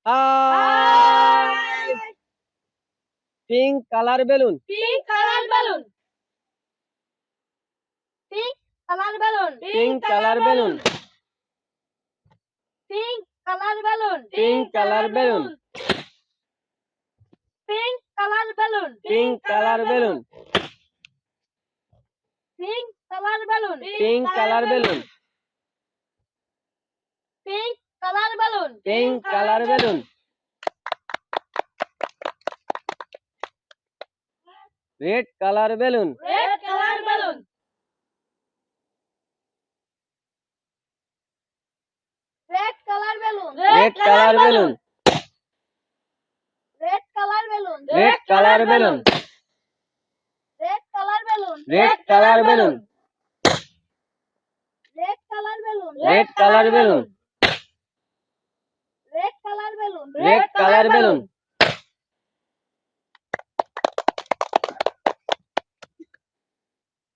high pink colour balloon pink colour balloon pink colour balloon pink colour balloon pink colour balloon pink colour balloon pink colour balloon pink colour balloon pink colour balloon pink colour balloon pink colour balloon pink colour balloon red colour balloon red colour balloon red colour balloon red colour balloon red colour balloon red colour balloon red colour balloon red colour balloon red colour balloon red colour balloon red colour balloon red colour balloon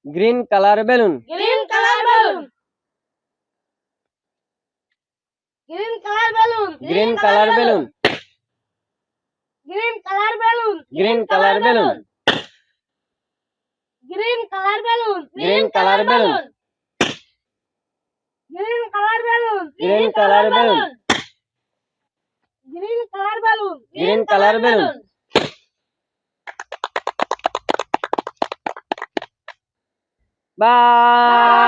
green colour balloon green colour balloon green colour balloon green colour balloon green colour balloon green colour balloon green colour balloon green colour balloon green colour balloon green colour balloon green colour balloon green colour balloon by